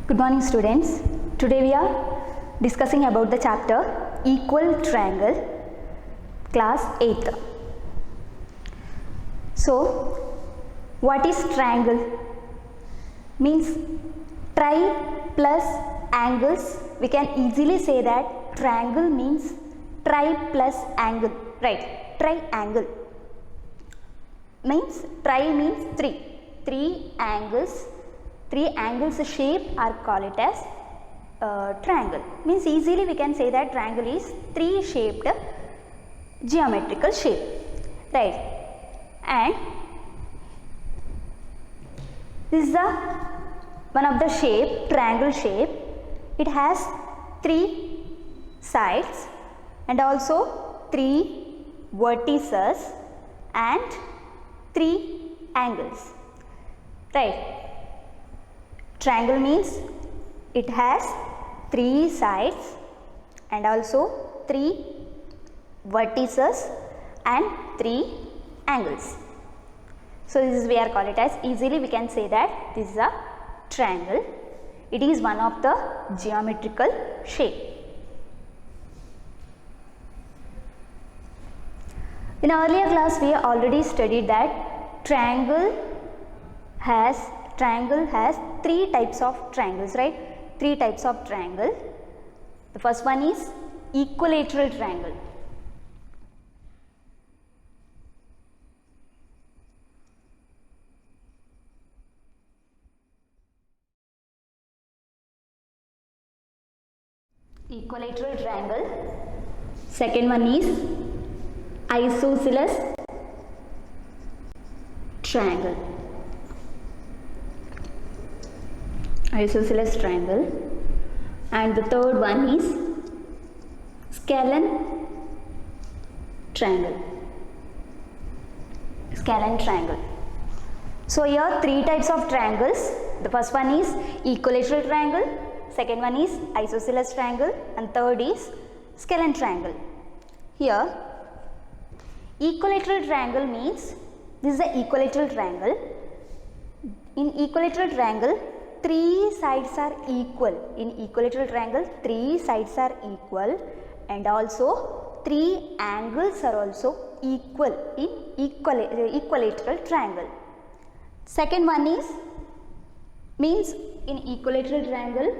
Good morning students. Today we are discussing about the chapter Equal Triangle, class 8th. So what is triangle? Means tri plus angles. We can easily say that triangle means tri plus angle, right? Triangle means tri means three angles. Three angles shape are called it as triangle. Means easily we can say that triangle is three shaped geometrical shape, right? And this is the one of the shape, triangle shape. It has three sides and also three vertices and three angles, right? Triangle means it has three sides and also three vertices and three angles. So this is we are call it as, easily we can say that this is a triangle. It is one of the geometrical shape. In earlier class we already studied that triangle has three types of triangles, right? Three types of triangle. The first one is equilateral triangle. Equilateral triangle. Second one is isosceles triangle. Isosceles triangle. And the third one is scalene triangle. Scalene triangle. So here three types of triangles. The first one is equilateral triangle, second one is isosceles triangle, and third is scalene triangle. Here equilateral triangle means this is the equilateral triangle. In equilateral triangle, three sides are equal. In equilateral triangle, three sides are equal and also three angles are also equal in equilateral triangle. Second one is means in equilateral triangle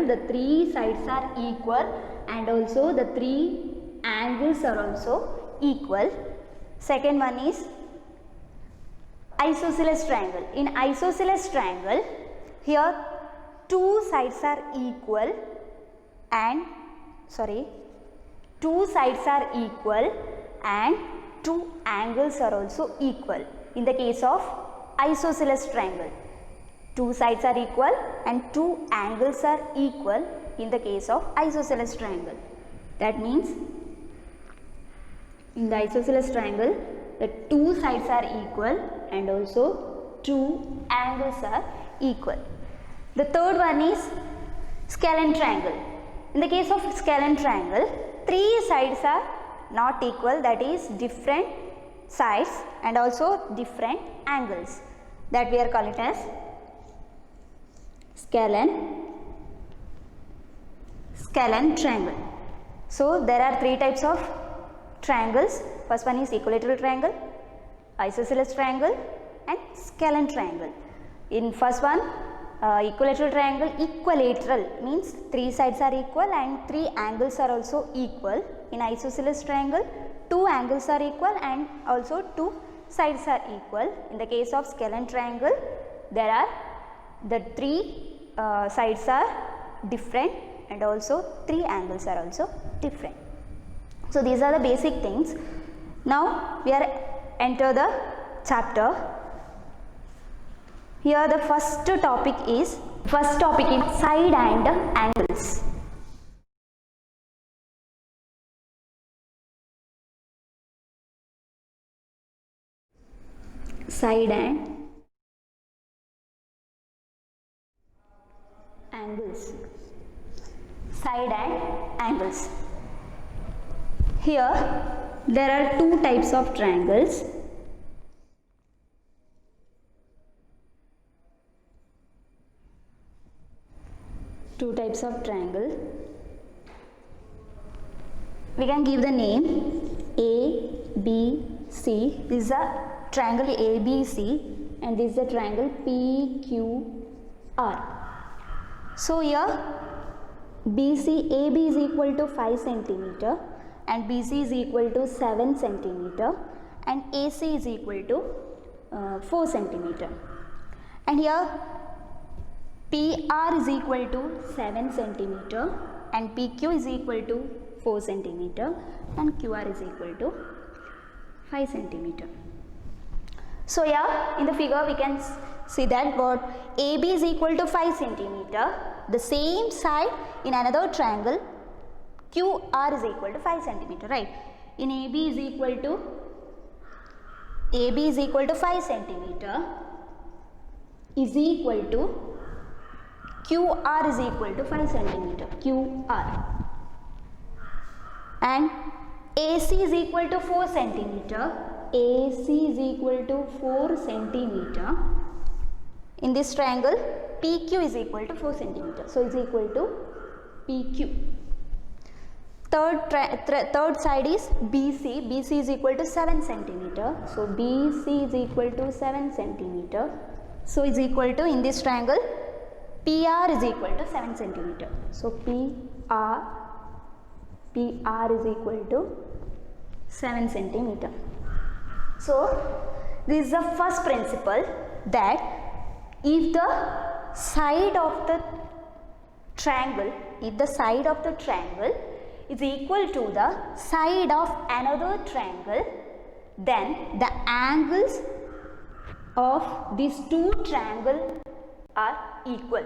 the three sides are equal and also the three angles are also equal. Second one is isosceles triangle. In isosceles triangle, here two sides are equal and two angles are also equal. In the case of isosceles triangle, two sides are equal and two angles are equal in the case of isosceles triangle. That means in the isosceles triangle, the two sides are equal and also two angles are equal. The third one is scalene triangle. In the case of scalene triangle, three sides are not equal, that is different sides and also different angles. That we are calling it as scalene triangle. So there are three types of triangles. First one is equilateral triangle, isosceles triangle and scalene triangle. In first one, equilateral triangle, equilateral means three sides are equal and three angles are also equal. In isosceles triangle, two angles are equal and also two sides are equal. In the case of scalene triangle, there are the three sides are different and also three angles are also different. So these are the basic things. Now we are enter the chapter. Here the first topic is side and angles. Side and angles. Side and angles. Here there are two types of triangles. two types of triangle. We can give the name ABC. This is a triangle ABC and this is the triangle PQR. So here AB is equal to 5 centimeter and BC is equal to 7 centimeter and AC is equal to 4 centimeter. And here PR is equal to 7 centimeter and PQ is equal to 4 centimeter and QR is equal to 5 centimeter. So here in the figure we can see that what AB is equal to 5 centimeter, the same side in another triangle QR is equal to 5 centimeter, right? In AB is equal to 5 centimeter is equal to QR is equal to 5 centimeter, QR. And AC is equal to 4 centimeter, AC is equal to 4 centimeter. In this triangle, PQ is equal to 4 centimeter, so is equal to PQ. Third side is BC, BC is equal to 7 centimeter, so BC is equal to 7 centimeter, so is equal to, in this triangle, PR is equal to 7 centimeter, so PR is equal to 7 centimeter. So this is the first principle, that if the side of the triangle is equal to the side of another triangle, then the angles of these two triangles are equal.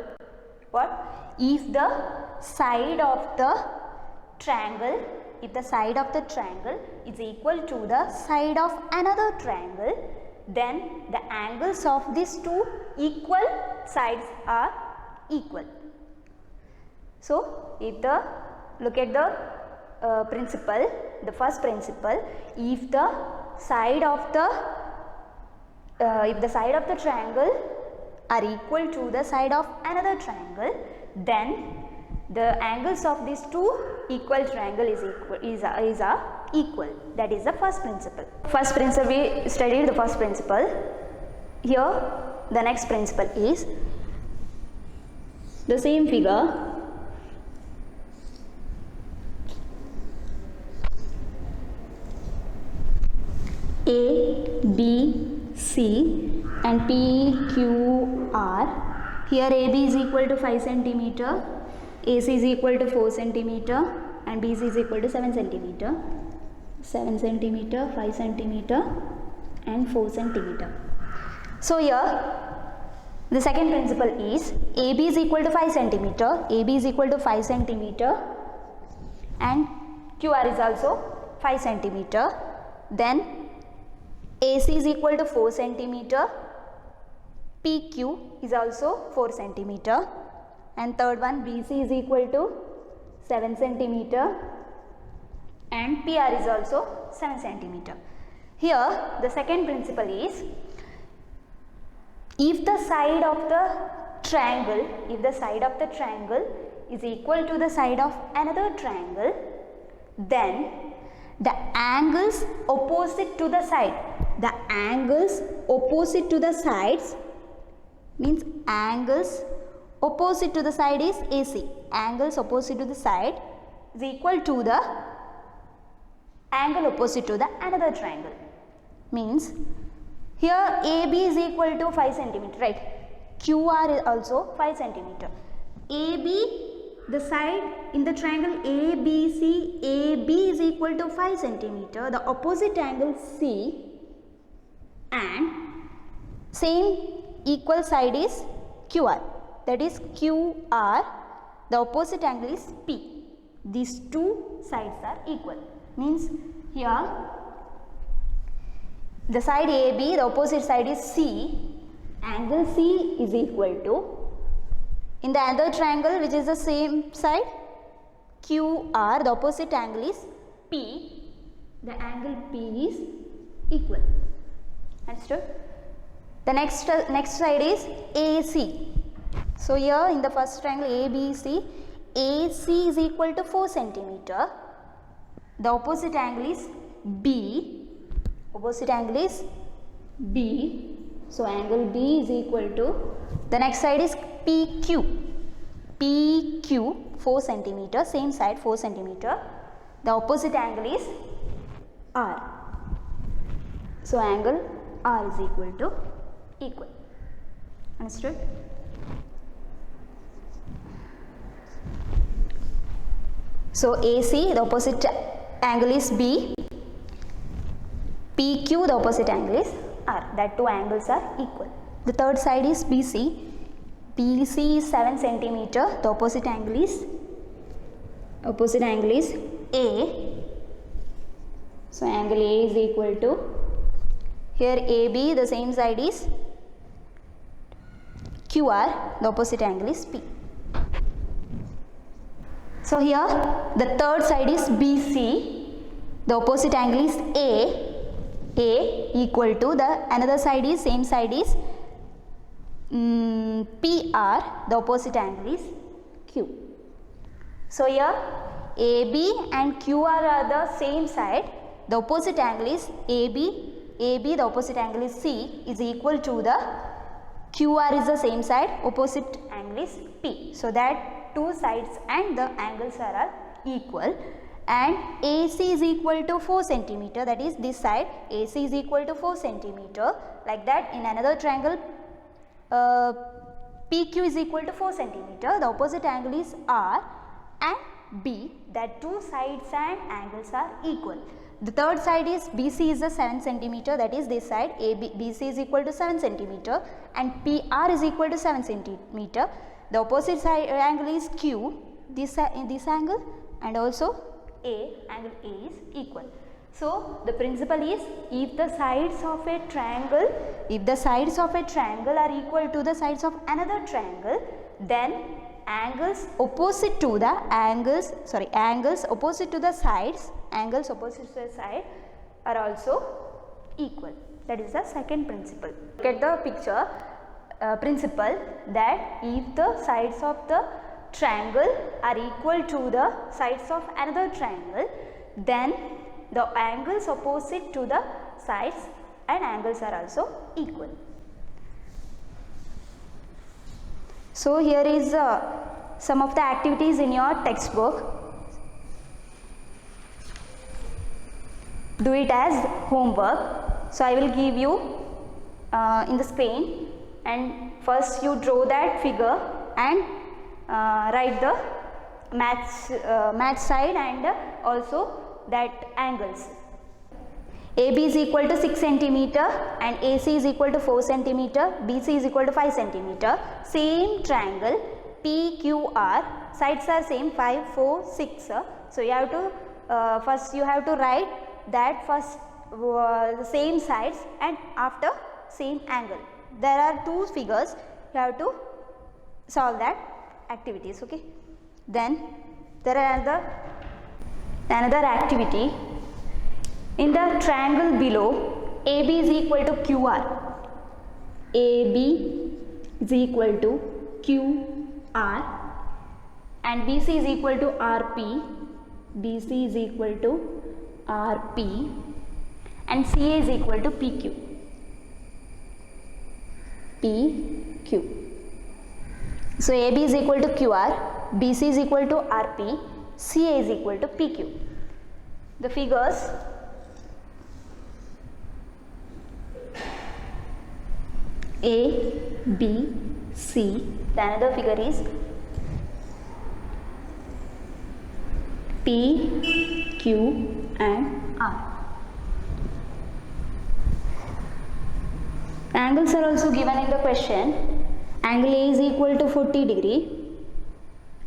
What? If the side of the triangle is equal to the side of another triangle, then the angles of these two equal sides are equal. So if look at the principle, the first principle, if the side of the triangle are equal to the side of another triangle, then the angles of these two equal triangle is equal. That is the first principle. First principle, we studied the first principle. Here the next principle is the same figure. A, B, C and P, Q, R. Here AB is equal to 5 centimeter, AC is equal to 4 centimeter and BC is equal to 7 centimeter. 7 centimeter, 5 centimeter and 4 centimeter. So here the second principle is AB is equal to 5 centimeter, AB is equal to 5 centimeter and QR is also 5 centimeter. Then AC is equal to 4 centimeter, PQ is also 4 centimeter and third one BC is equal to 7 centimeter and PR is also 7 centimeter. Here the second principle is, if the side of the triangle is equal to the side of another triangle, then the angles opposite to the sides means angles opposite to the side is AC. Angles opposite to the side is equal to the angle opposite to the another triangle. Means here AB is equal to 5 centimeter, right? QR is also 5 centimeter. AB, the side in the triangle ABC, AB is equal to 5 centimeter. The opposite angle C and same equal side is QR. That is QR, the opposite angle is P. These two sides are equal. Means here the side AB, the opposite side is C, angle C is equal to, in the other triangle which is the same side, QR, the opposite angle is P, the angle P is equal. Understood? The next side is AC. So here in the first triangle ABC, AC is equal to 4 centimeter. The opposite angle is B. Opposite angle is B. So angle B is equal to, the next side is PQ. PQ 4 centimeter, same side 4 centimeter. The opposite angle is R. So angle R is equal to equal. Understood? So AC, the opposite angle is B. PQ, the opposite angle is R. That two angles are equal. The third side is BC. BC is 7 centimeter. The opposite angle is A. So angle A is equal to, here AB, the same side is QR. The opposite angle is P. So here the third side is BC. The opposite angle is A. A equal to, the another side is, same side is PR. The opposite angle is Q. So here AB and QR are the same side. The opposite angle is AB. AB, the opposite angle is C, is equal to the QR is the same side. Opposite angle is P. So that two sides and the angles are equal. And AC is equal to 4 centimeter, that is this side AC is equal to 4 centimeter. Like that in another triangle PQ is equal to 4 centimeter. The opposite angle is R and B, that two sides and angles are equal. The third side is BC is a 7 centimeter, that is this side BC is equal to 7 centimeter and PR is equal to 7 centimeter. The opposite side angle is Q, this angle, and also A, angle A is equal. So the principle is, if the sides of a triangle are equal to the sides of another triangle, then angles opposite to the sides are also equal. That is the second principle. Look at the picture. Principle that if the sides of the triangle are equal to the sides of another triangle, then the angles opposite to the sides and angles are also equal. So here is some of the activities in your textbook. Do it as homework. So I will give you in the screen, and first you draw that figure and write the match side and also that angles. AB is equal to 6 centimeter and AC is equal to 4 centimeter, BC is equal to 5 centimeter. Same triangle PQR, sides are same 5, 4, 6. So you have to first you have to write that first the same sides and after same angle. There are two figures, you have to solve that activities. Okay. Then there are another activity. In the triangle below, AB is equal to QR. AB is equal to QR and BC is equal to RP. BC is equal to RP and CA is equal to PQ. PQ. So AB is equal to QR, BC is equal to RP, CA is equal to PQ. The figures A, B, C. The another figure is P, Q and R. Angles are also given in the question. Angle A is equal to 40 degree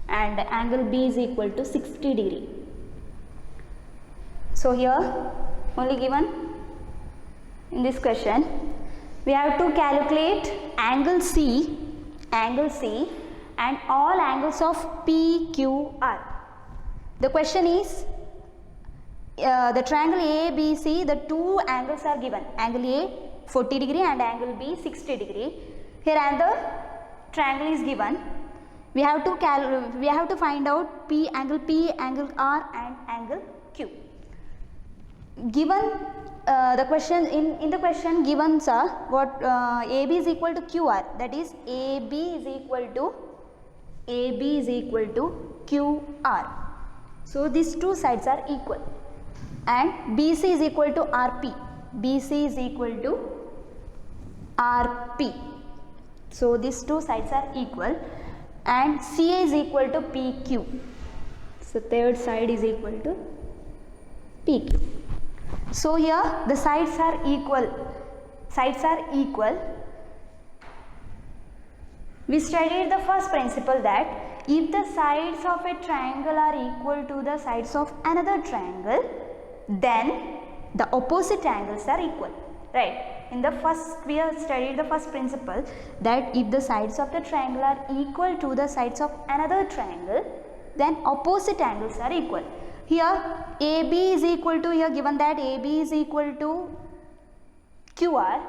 and angle B is equal to 60 degree. So here only given in this question, we have to calculate angle C and all angles of PQR. The question is the triangle ABC, the two angles are given. Angle A 40 degree and angle B 60 degree. Here another triangle is given, we have to find out P, angle R and angle Q. Given the question in the question given sir, what AB is equal to QR, that is AB is equal to QR. So these two sides are equal, and BC is equal to RP. BC is equal to RP. So these two sides are equal, and CA is equal to PQ. So third side is equal to PQ. So here the sides are equal. We studied the first principle that if the sides of a triangle are equal to the sides of another triangle, then the opposite angles are equal, right? In the first, we have studied the first principle that if the sides of the triangle are equal to the sides of another triangle, then opposite angles are equal. Here AB is equal to, here given that AB is equal to QR,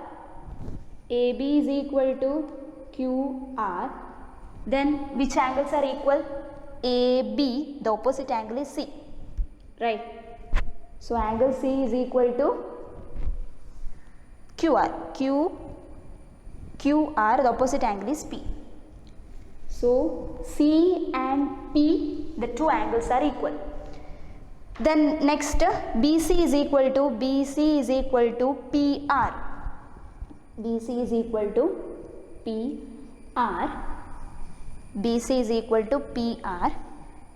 AB is equal to QR, then which angles are equal? AB, the opposite angle is C, right? So angle C is equal to QR, QR, the opposite angle is P. So C and P, the two angles are equal. Then next BC is equal to PR. BC is equal to PR. BC is equal to PR.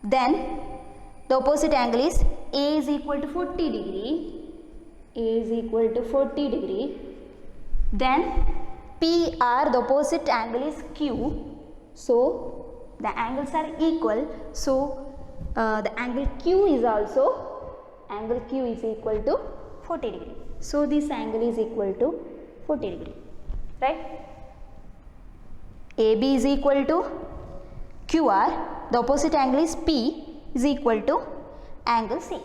Then the opposite angle is A is equal to 40 degree. A is equal to 40 degree. Then PR, the opposite angle is Q. So the angles are equal. So the angle Q is equal to 40 degree. So this angle is equal to 40 degree, right? AB is equal to QR, the opposite angle is P, is equal to angle C.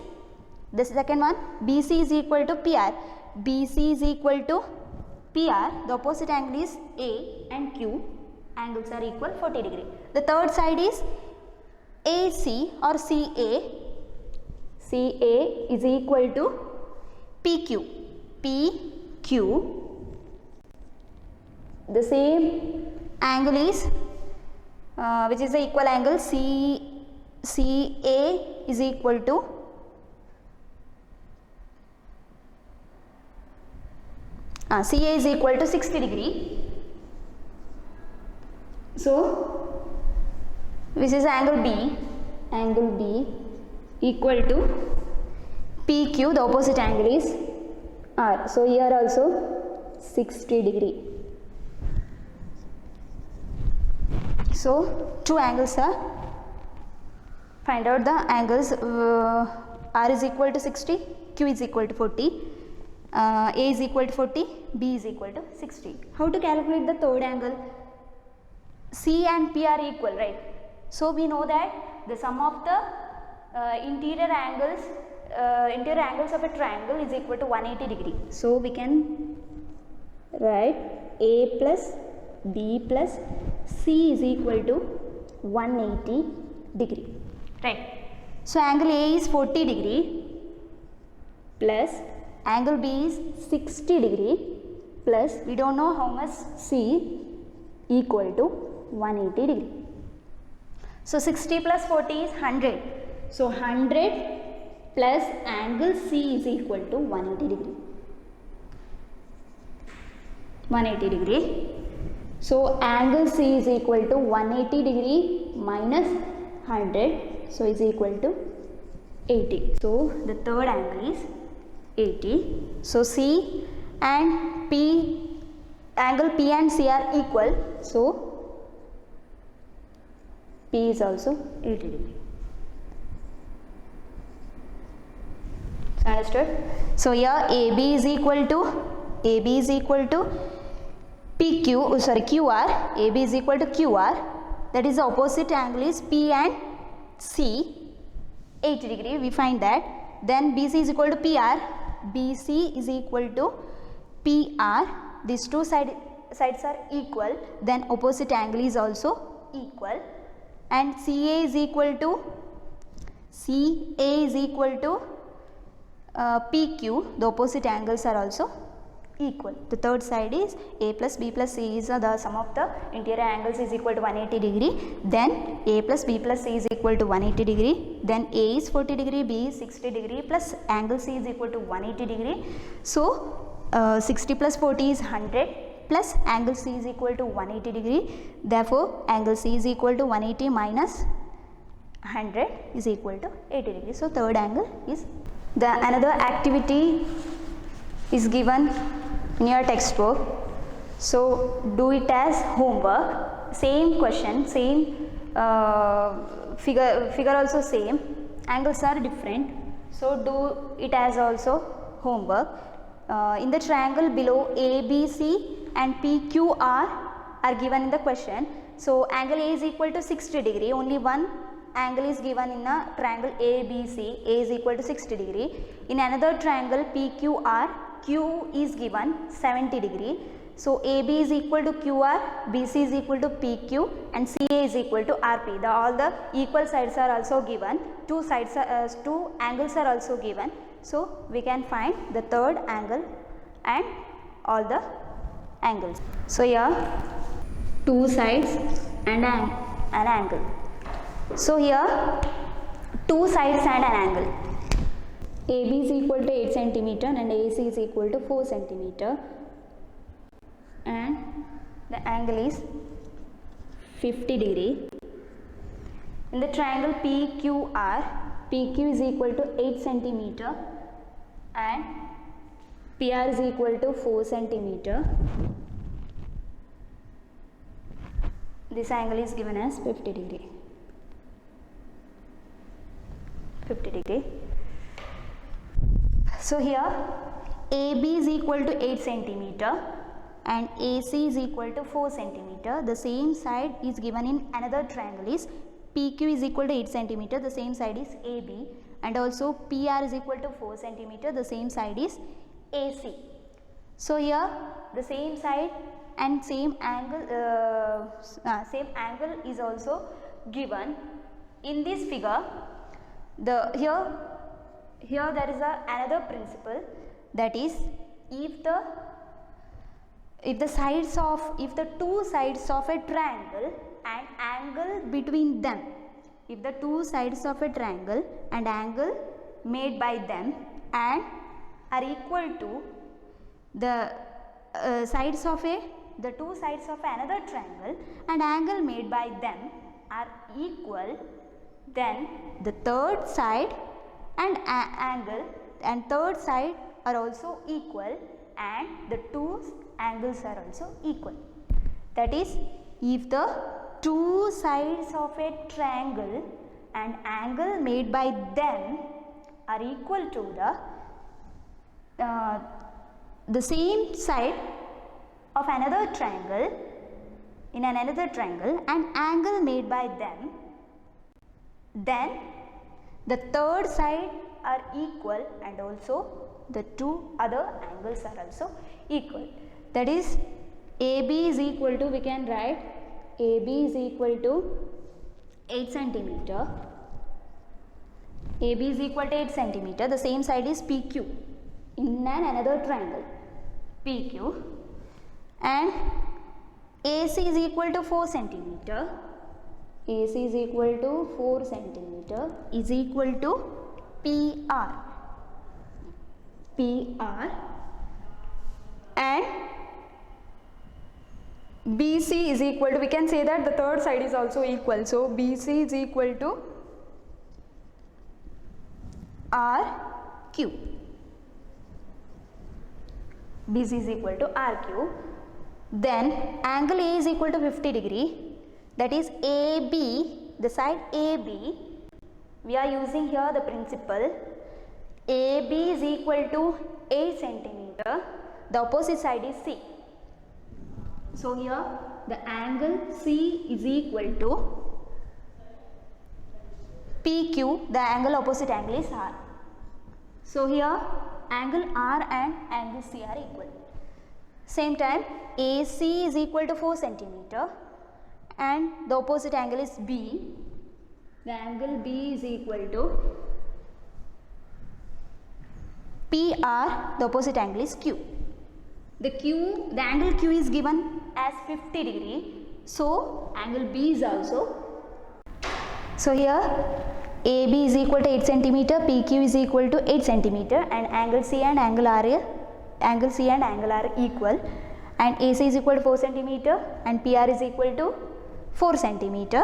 The second one, BC is equal to PR. BC is equal to PR, the opposite angle is A and Q, angles are equal 40 degree. The third side is AC or CA. CA is equal to PQ. PQ. The same angle is which is the equal angle CA is equal to CA is equal to 60 degree. So which is angle B equal to PQ, the opposite angle is R. So here also 60 degree. So two angles are, find out the angles. R is equal to 60, Q is equal to 40, A is equal to 40, B is equal to 60. How to calculate the third angle? C and P are equal, right? So we know that the sum of the interior angles of a triangle is equal to 180 degree. So we can write A plus B plus C is equal to 180 degree, right? So angle A is 40 degree plus angle B is 60 degree plus we don't know how much C equal to 180 degree. So 60 plus 40 is 100. So 100 plus angle C is equal to 180 degree. 180 degree. So angle C is equal to 180 degree minus 100. So is equal to 80. So the third angle is 80. So C and P, angle P and C are equal. So P is also 80 degree. Understood? So here AB is equal to QR. AB is equal to QR. That is the opposite angle is P and C, 80 degree. We find that. Then BC is equal to PR. BC is equal to PR. These two sides sides are equal, then opposite angle is also equal, and CA is equal to PQ, the opposite angles are also equal. The third side is A plus B plus C is the sum of the interior angles is equal to 180 degree, then A plus B plus C is equal to 180 degree, then A is 40 degree, B is 60 degree, plus angle C is equal to 180 degree. So 60 plus 40 is 100, plus angle C is equal to 180 degree. Therefore angle C is equal to 180 minus 100 is equal to 80 degree. So third angle is another activity is given in your textbook. So do it as homework. Same question, same figure also same. Angles are different. So do it as also homework. In the triangle below, ABC and PQR are given in the question. So angle A is equal to 60 degree. Only one angle is given in a triangle ABC. A is equal to 60 degree. In another triangle PQR, Q is given 70 degree. So AB is equal to QR, BC is equal to PQ, and CA is equal to RP. All the equal sides are also given. Two angles are also given. So we can find the third angle and all the angles. So here two sides and an angle. So here two sides and an angle. AB is equal to 8 cm and AC is equal to 4 cm, and the angle is 50 degree. In the triangle PQR, PQ is equal to 8 cm and PR is equal to 4 cm. This angle is given as 50 degree. 50 degree. So here AB is equal to 8 cm and AC is equal to 4 cm. The same side is given in another triangle is PQ is equal to 8 cm. The same side is AB, and also PR is equal to 4 cm. The same side is AC. So here the same side and same angle is also given in this figure. Here there is another principle, that is if the two sides of a triangle and angle between them, if the two sides of a triangle and angle made by them and are equal to the two sides of another triangle and angle made by them are equal, then the third side and angle and third side are also equal and the two angles are also equal. That is, if the two sides of a triangle and angle made by them are equal to the same side of another triangle in another triangle and angle made by them, then the third side are equal and also the two other angles are also equal. That is, AB is equal to, we can write AB is equal to 8 cm. AB is equal to 8 cm. The same side is PQ in another triangle PQ, and AC is equal to 4 cm. AC is equal to 4 cm is equal to PR. And BC is equal to, we can say that the third side is also equal. So BC is equal to RQ. BC is equal to RQ. Then angle A is equal to 50 degree. That is AB, the side AB, we are using here the principle AB is equal to 8 cm. The opposite side is C. So here the angle C is equal to PQ, the angle opposite angle is R. So here angle R and angle C are equal. Same time AC is equal to 4 centimeter and the opposite angle is B. The angle B is equal to PR, the opposite angle is Q. The angle Q is given as 50 degree. So angle B is also. So here AB is equal to 8 centimeter, PQ is equal to 8 centimeter, and angle C and angle R are equal, and AC is equal to 4 centimeter and PR is equal to 4 centimeter.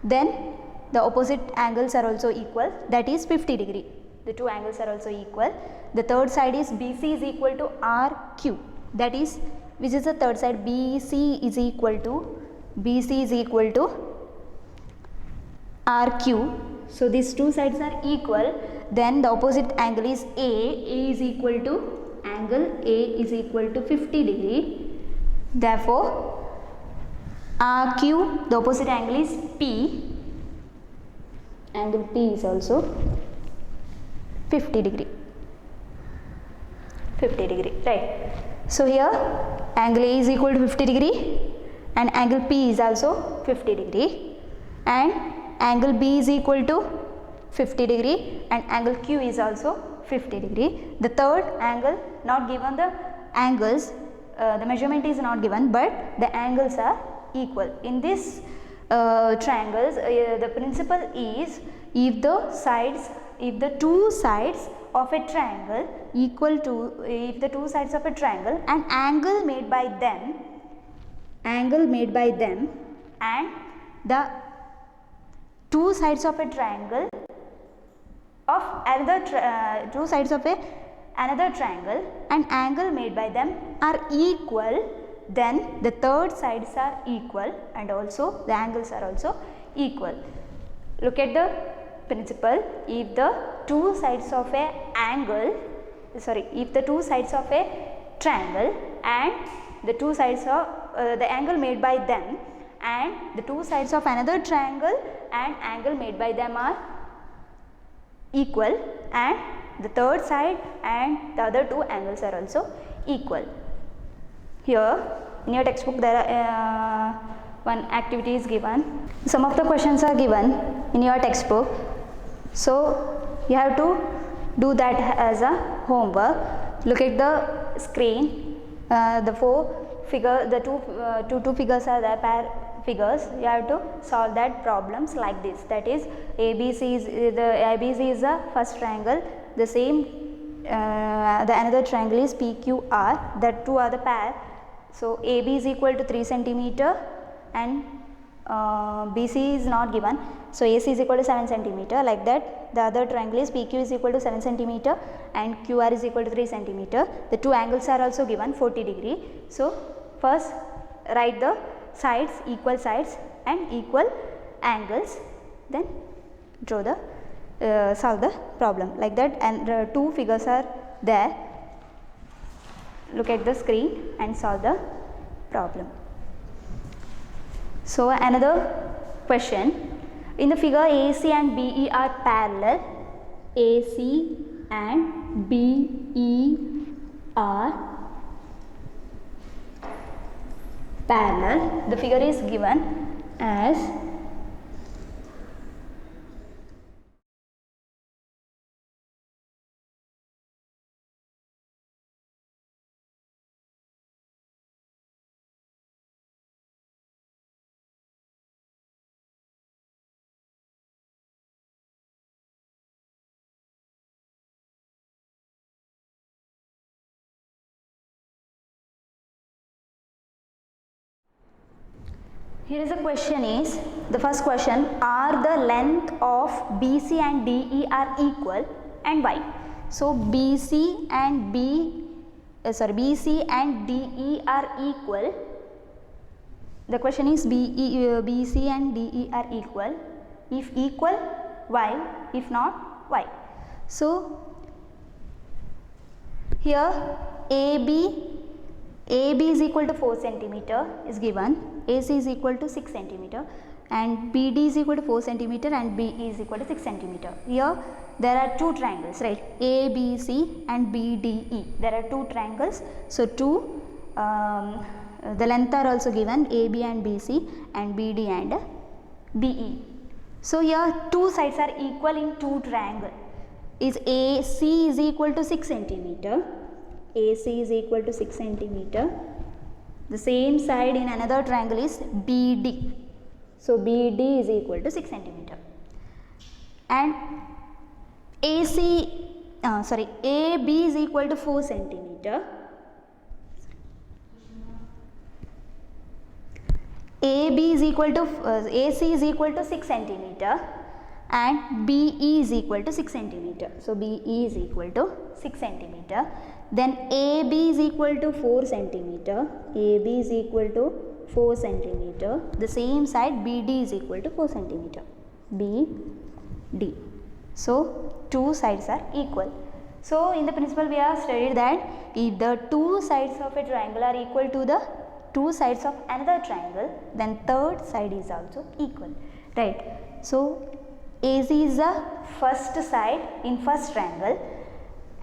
Then the opposite angles are also equal, that is 50 degree. The two angles are also equal. The third side is BC is equal to RQ, that is, which is the third side? BC is equal to RQ. So these two sides are equal. Then the opposite angle is A is equal to, angle A is equal to 50 degree. Therefore RQ, the opposite angle is P, angle P is also 50 degree, right. So here angle A is equal to 50 degree and angle P is also 50 degree, and angle B is equal to 50 degree and angle Q is also 50 degree. The third angle, not given the angles, the measurement is not given, but the angles are equal. In this triangles, the principle is if the two sides of a triangle equal to, if the two sides of a triangle and angle made by them and the two sides of a triangle of two sides of another triangle and angle made by them are equal, then the third sides are equal and also the angles are also equal. Look at the principle. If the two sides of a triangle and the two sides of the angle made by them and the two sides of another triangle and angle made by them are equal, and the third side and the other two angles are also equal. Here in your textbook there are one activity is given. Some of the questions are given in your textbook, so you have to do that as a homework. Look at the screen. The two figures are there, pair figures. You have to solve that problems like this. That is, ABC is the first triangle. The same the another triangle is PQR. That two are the pair. So AB is equal to 3 centimeter and BC is not given. So AC is equal to 7 centimeter. Like that, the other triangle is PQ is equal to 7 centimeter and QR is equal to 3 centimeter. The two angles are also given 40 degree. So first write the sides, equal sides and equal angles, then draw the solve the problem like that, and two figures are there. Look at the screen and solve the problem. So another question. In the figure, AC and BE are parallel. AC and BE are parallel. The figure is given as here is a question is, the first question, are the length of BC and DE are equal and why? So BC and BC and DE are equal. The question is BC and DE are equal. If equal, why? If not, why? So here AB is equal to 4 centimeter is given, AC is equal to 6 centimeter and BD is equal to 4 centimeter and BE is equal to 6 centimeter. Here there are two triangles, right? ABC and BDE. There are two triangles. So the length are also given, AB and BC and BD and BE. So here two sides are equal in two triangle. Is AC is equal to 6 centimeter. AC is equal to 6 centimeter. The same side in another triangle is BD. So BD is equal to 6 centimeter. And AB is equal to 4 centimeter. AB is equal to AC is equal to 6 centimeter and BE is equal to 6 centimeter. So BE is equal to 6 centimeter. Then AB is equal to 4 centimeter. AB is equal to 4 centimeter. The same side BD is equal to 4 centimeter. BD. So two sides are equal. So in the principle we have studied that if the two sides of a triangle are equal to the two sides of another triangle, then third side is also equal, right? So AC is the first side in first triangle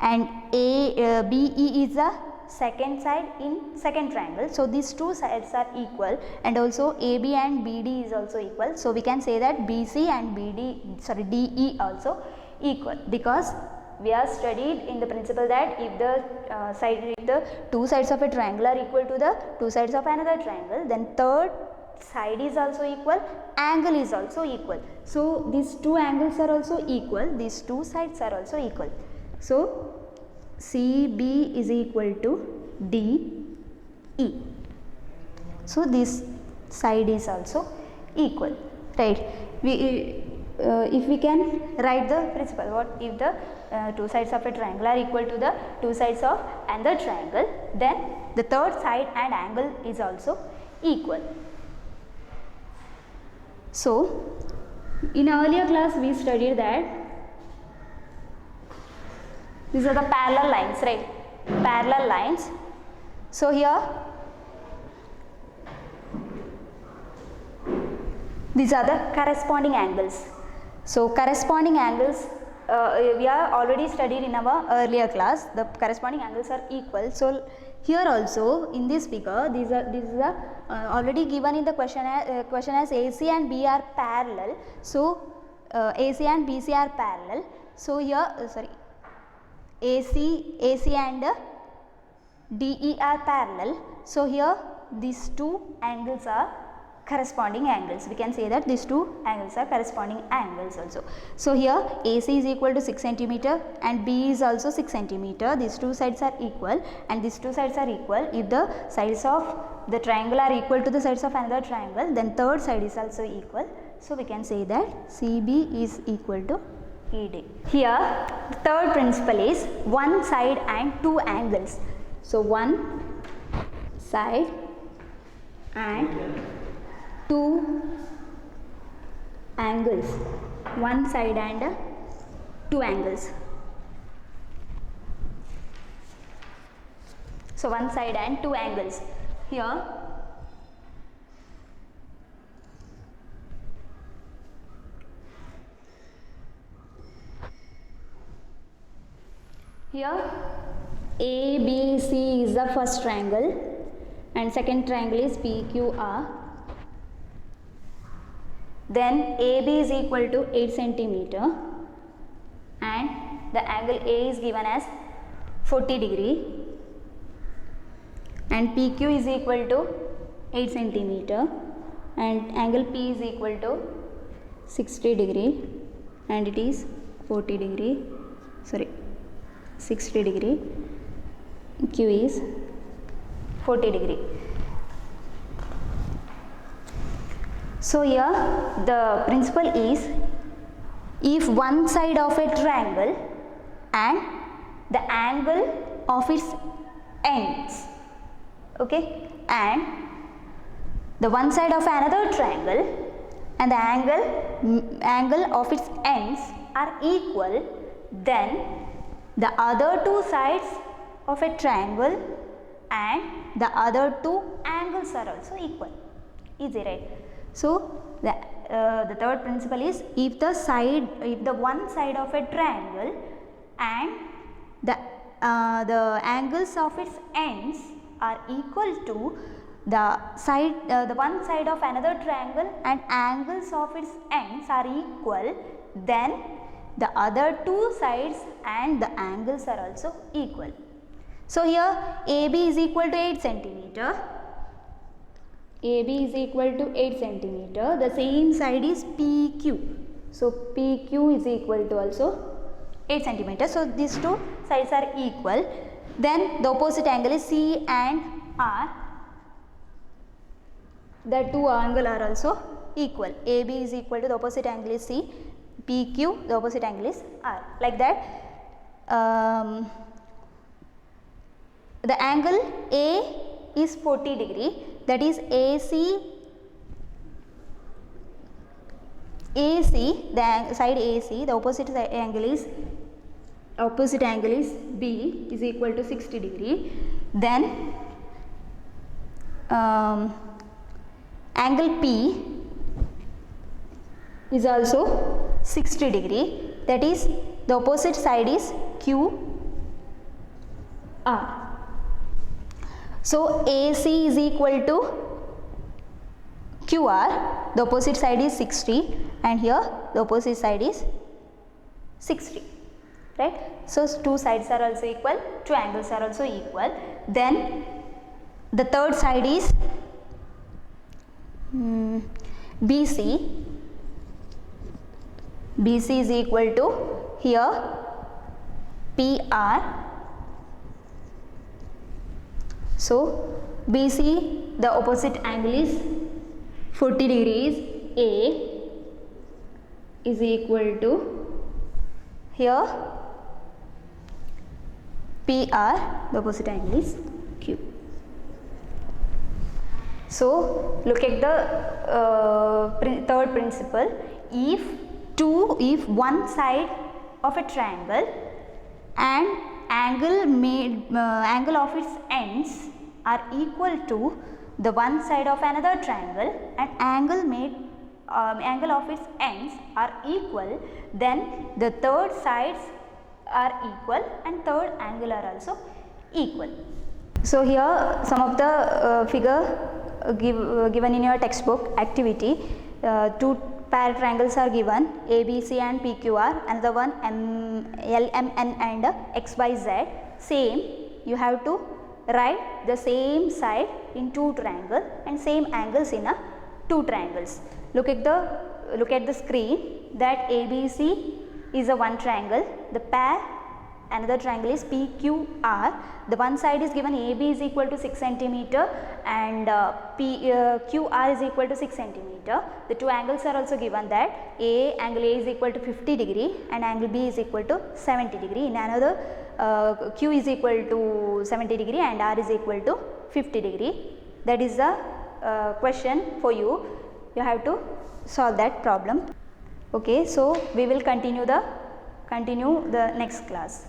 and BE is the second side in second triangle. So these two sides are equal, and also AB and BD is also equal. So we can say that BC and DE also equal, because we have studied in the principle that if the two sides of a triangle are equal to the two sides of another triangle, then third side is also equal, angle is also equal. So these two angles are also equal, these two sides are also equal. So CB is equal to DE. So this side is also equal, right? If we can write the principle, what if the two sides of a triangle are equal to the two sides of another triangle, then the third side and angle is also equal. So in earlier class we studied that these are the parallel lines, right? Parallel lines. So here these are the corresponding angles. So corresponding angles we have already studied in our earlier class. The corresponding angles are equal. So here also in this figure, these are already given in the question as AC and B are parallel. So AC and BC are parallel. So here AC and DE are parallel. So here these two angles are corresponding angles. We can say that these two angles are corresponding angles also. So here AC is equal to 6 centimeter and B is also 6 centimeter. These two sides are equal, and these two sides are equal. If the sides of the triangle are equal to the sides of another triangle, then third side is also equal. So we can say that CB is equal to ED. Here third principle is one side and two angles. So one side and two angles. One side and two angles. So one side and two angles. Here ABC is the first triangle and second triangle is PQR. Then AB is equal to 8 centimeter and the angle A is given as 40 degree and PQ is equal to 8 centimeter and angle P is equal to 60 degree and it is 60 degree. Q is 40 degree. So here the principle is, if one side of a triangle and the angle of its ends, okay, and the one side of another triangle and the angle of its ends are equal, then the other two sides of a triangle and the other two angles are also equal. Easy, right? So the third principle is if the one side of a triangle and the angles of its ends are equal to the one side of another triangle and angles of its ends are equal, then the other two sides and the angles are also equal. So here AB is equal to 8 centimeter. AB is equal to 8 centimeter. The same side is PQ. So PQ is equal to also 8 centimeter. So these two sides are equal. Then the opposite angle is C and R. The two angles are also equal. AB is equal to the opposite angle is C. PQ, the opposite angle is R. Like that, the angle A is 40 degree. That is AC, the side AC, the opposite angle is B is equal to 60 degree. Then angle P is also 60 degree. That is the opposite side is QR. So AC is equal to QR, the opposite side is 60 and here the opposite side is 60, right. So two sides are also equal, two angles are also equal. Then the third side is BC. BC is equal to here PR. So BC, the opposite angle is 40 degrees. A is equal to here PR, the opposite angle is Q. So look at the third principle. If one side of a triangle and angle of its ends are equal to the one side of another triangle and angle of its ends are equal, then the third sides are equal and third angle are also equal. So here some of the figure given in your textbook activity. Two pair triangles are given, ABC and PQR, another one LMN and XYZ. Same, you have to write the same side in two triangles and same angles in two triangles. Look at the screen that ABC is a one triangle. The pair another triangle is PQR. The one side is given AB is equal to 6 centimeter and QR is equal to 6 centimeter. The two angles are also given that angle A is equal to 50 degree and angle B is equal to 70 degree. In another Q is equal to 70 degree and R is equal to 50 degree. That is the question for you. You have to solve that problem. Okay, so we will continue the next class.